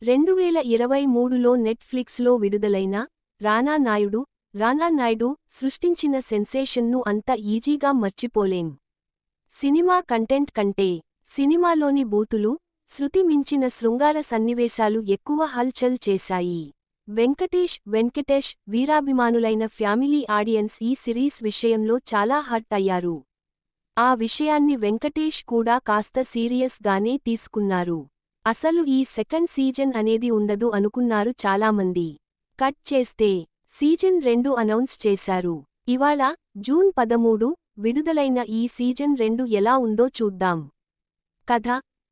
2023లో నెట్ఫ్లిక్స్లో విడుదలైన రానా నాయుడు సృష్టించిన సెన్సేషన్ను అంత ఈజీగా మర్చిపోలేం. సినిమా కంటెంట్ కంటే సినిమాలోని బూతులు, శృతి మించిన శృంగార సన్నివేశాలు ఎక్కువ హల్చల్ చేశాయి. వెంకటేష్ వీరాభిమానులైన ఫ్యామిలీ ఆడియన్స్ ఈ సిరీస్ విషయంలో చాలా హర్ట్ అయ్యారు. ఆ విషయాన్ని వెంకటేష్ కూడా కాస్త సీరియస్ గానే తీసుకున్నారు. అసలు ఈ సెకండ్ సీజన్ అనేది ఉండదు అనుకున్నారు చాలామంది. కట్ చేస్తే సీజన్ 2 అనౌన్స్ చేశారు. ఇవాళ జూన్ 13 విడుదలైన ఈ సీజన్ 2 ఎలా ఉందో చూద్దాం.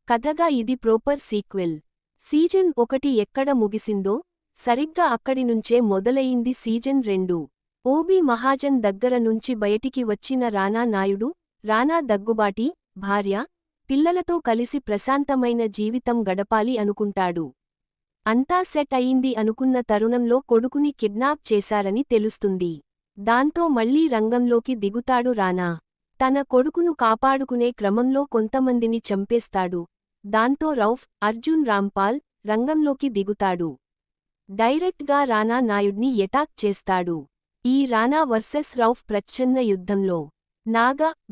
కథగా ఇది ప్రోపర్ సీక్వెల్. సీజన్ 1 ఎక్కడ ముగిసిందో సరిగ్గా అక్కడి నుంచే మొదలయింది సీజన్ 2. ఓబీ మహాజన్ దగ్గర నుంచి బయటికి వచ్చిన రానా దగ్గుబాటి, భార్య, పిల్లలతో కలిసి ప్రశాంతమైన జీవితం గడపాలి అనుకుంటాడు. అంతా సెట్ అయింది అనుకున్న తరుణంలో కొడుకుని కిడ్నాప్ చేశారని తెలుస్తుంది. దాంతో మళ్లీ రంగంలోకి దిగుతాడు రానా. తన కొడుకును కాపాడుకునే క్రమంలో కొంతమందిని చంపేస్తాడు. దాంతో అర్జున్ రాంపాల్ రంగంలోకి దిగుతాడు. డైరెక్ట్గా రానా నాయుడ్ని ఎటాక్ చేస్తాడు. ఈ రానా వర్సెస్ ప్రచ్ఛన్న యుద్ధంలో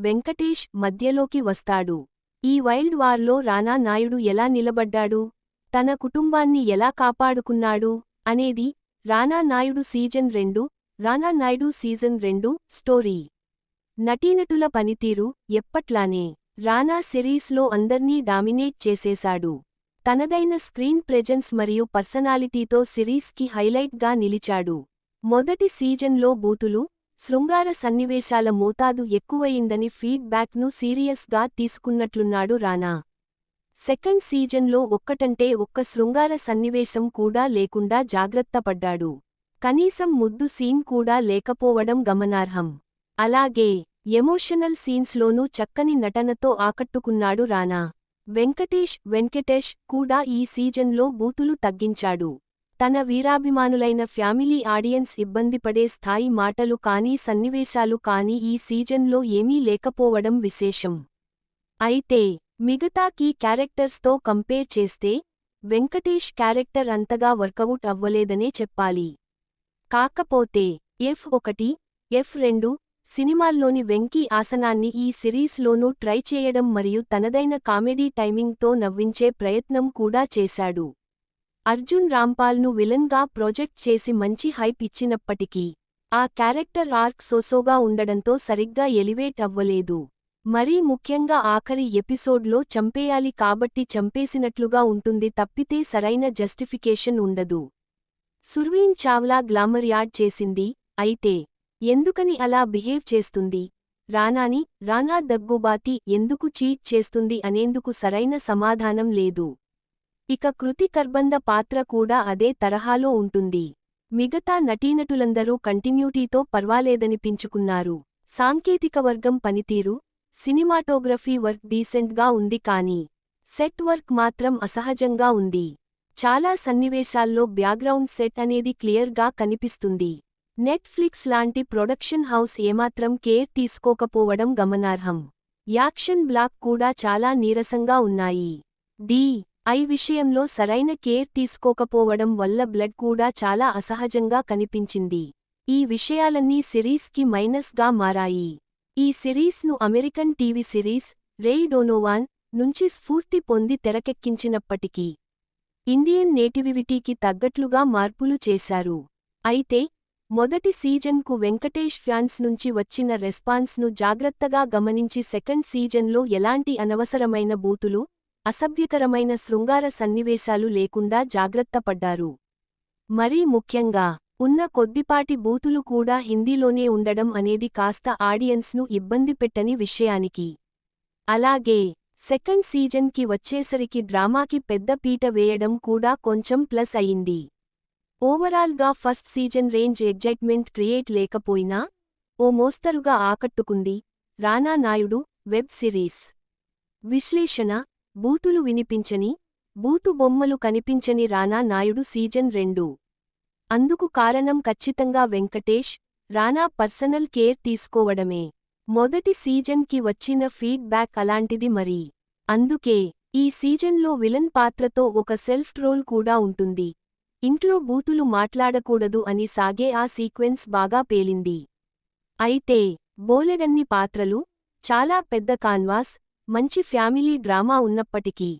వెంకటేష్ మధ్యలోకి వస్తాడు. ఈ వైల్డ్ వార్లో రానా నాయుడు ఎలా నిలబడ్డాడు, తన కుటుంబాన్ని ఎలా కాపాడుకున్నాడు అనేది రానా నాయుడు సీజన్ 2 స్టోరీ. నటీనటుల పనితీరు ఎప్పట్లానే రానా సిరీస్లో అందర్నీ డామినేట్ చేసేశాడు. తనదైన స్క్రీన్ ప్రెజెన్స్ మరియు పర్సనాలిటీతో సిరీస్కి హైలైట్గా నిలిచాడు. మొదటి సీజన్లో బూతులు, శృంగార సన్నివేశాల మోతాదు ఎక్కువయిందని ఫీడ్బ్యాక్ను సీరియస్గా తీసుకున్నట్లున్నాడు రానా. సెకండ్ సీజన్లో ఒక్కటంటే ఒక్క శృంగార సన్నివేశం కూడా లేకుండా జాగ్రత్తపడ్డాడు. కనీసం ముద్దు సీన్ కూడా లేకపోవడం గమనార్హం. అలాగే ఎమోషనల్ సీన్స్లోనూ చక్కని నటనతో ఆకట్టుకున్నాడు రానా. వెంకటేష్ కూడా ఈ సీజన్లో బూతులు తగ్గించాడు. తన వీరాభిమానులైన ఫ్యామిలీ ఆడియన్స్ ఇబ్బందిపడే స్థాయి మాటలు కానీ సన్నివేశాలు కానీ ఈ సీజన్లో ఏమీ లేకపోవడం విశేషం. అయితే మిగతా కీ క్యారెక్టర్స్తో కంపేర్ చేస్తే వెంకటేష్ క్యారెక్టర్ అంతగా వర్కవుట్ అవ్వలేదనే చెప్పాలి. కాకపోతే F1, F2 సినిమాల్లోని వెంకీ ఆసనాన్ని ఈ సిరీస్లోనూ ట్రై చేయడం మరియు తనదైన కామెడీ టైమింగ్తో నవ్వించే ప్రయత్నం కూడా చేశాడు. అర్జున్ రాంపాల్ను విలన్గా ప్రాజెక్ట్ చేసి మంచి హైప్ ఇచ్చినప్పటికీ ఆ క్యారెక్టర్ ఆర్క్ సోసోగా ఉండడంతో సరిగ్గా ఎలివేట్ అవ్వలేదు. మరీ ముఖ్యంగా ఆఖరి ఎపిసోడ్లో చంపేయాలి కాబట్టి చంపేసినట్లుగా ఉంటుంది తప్పితే సరైన జస్టిఫికేషన్ ఉండదు. సుర్వీన్ చావ్లా గ్లామర్ యాడ్ చేసింది. అయితే ఎందుకని అలా బిహేవ్ చేస్తుంది, రానా దగ్గుబాతి ఎందుకు చీట్ చేస్తుంది అనేందుకు సరైన సమాధానం లేదు. ఇక కృతి కర్బంద పాత్ర కూడా అదే తరహాలో ఉంటుంది. మిగతా నటీనటులందరూ కంటిన్యూటీతో పర్వాలేదనిపించుకున్నారు. సాంకేతిక వర్గం పనితీరు, సినిమాటోగ్రఫీ వర్క్ డీసెంట్గా ఉంది కానీ సెట్ వర్క్ మాత్రం అసహజంగా ఉంది. చాలా సన్నివేశాల్లో బ్యాక్గ్రౌండ్ సెట్ అనేది క్లియర్గా కనిపిస్తుంది. నెట్ఫ్లిక్స్ లాంటి ప్రొడక్షన్ హౌస్ ఏమాత్రం కేర్ తీసుకోకపోవడం గమనార్హం. యాక్షన్ బ్లాక్ కూడా చాలా నీరసంగా ఉన్నాయి. ఐ విషయంలో సరైన కేర్ తీసుకోకపోవడం వల్ల బ్లడ్ కూడా చాలా అసహజంగా కనిపించింది. ఈ విషయాలన్నీ సిరీస్కి మైనస్గా మారాయి. ఈ సిరీస్ను అమెరికన్ టీవీ సిరీస్ రేయ్ డోనోవాన్ నుంచి స్ఫూర్తి పొంది తెరకెక్కించినప్పటికీ ఇండియన్ నేటివిటీకి తగ్గట్లుగా మార్పులు చేశారు. అయితే మొదటి సీజన్కు వెంకటేష్ ఫ్యాన్స్ నుంచి వచ్చిన రెస్పాన్స్ను జాగ్రత్తగా గమనించి సెకండ్ సీజన్లో ఎలాంటి అనవసరమైన బూతులు, అసభ్యకరమైన శృంగార సన్నివేశాలు లేకుండా జాగ్రత్తపడ్డారు. మరీ ముఖ్యంగా ఉన్న కొద్దిపాటి బూతులు కూడా హిందీలోనే ఉండడం అనేది కాస్త ఆడియన్స్ను ఇబ్బంది పెట్టని విషయానికి. అలాగే సెకండ్ సీజన్కి వచ్చేసరికి డ్రామాకి పెద్ద పీట వేయడం కూడా కొంచెం ప్లస్ అయింది. ఓవరాల్గా first season range excitement create లేకపోయినా ఓ మోస్తరుగా ఆకట్టుకుంది. రానా నాయుడు వెబ్ సిరీస్. విశ్లేషణ: బూతులు వినిపించని, బూతు బొమ్మలు కనిపించని రానా నాయుడు సీజన్ 2. అందుకు కారణం ఖచ్చితంగా వెంకటేష్, రానా పర్సనల్ కేర్ తీసుకోవడమే. మొదటి సీజన్కి వచ్చిన ఫీడ్బ్యాక్ అలాంటిది మరి. అందుకే ఈ సీజన్లో విలన్ పాత్రతో ఒక సెల్ఫ్ ట్రోల్ కూడా ఉంటుంది. ఇంట్లో బూతులు మాట్లాడకూడదు అని సాగే ఆ సీక్వెన్స్ బాగా పేలింది. అయితే బోలెడన్ని పాత్రలు, చాలా పెద్ద కాన్వాస్, మంచి ఫ్యామిలీ డ్రామా ఉన్నప్పటికీ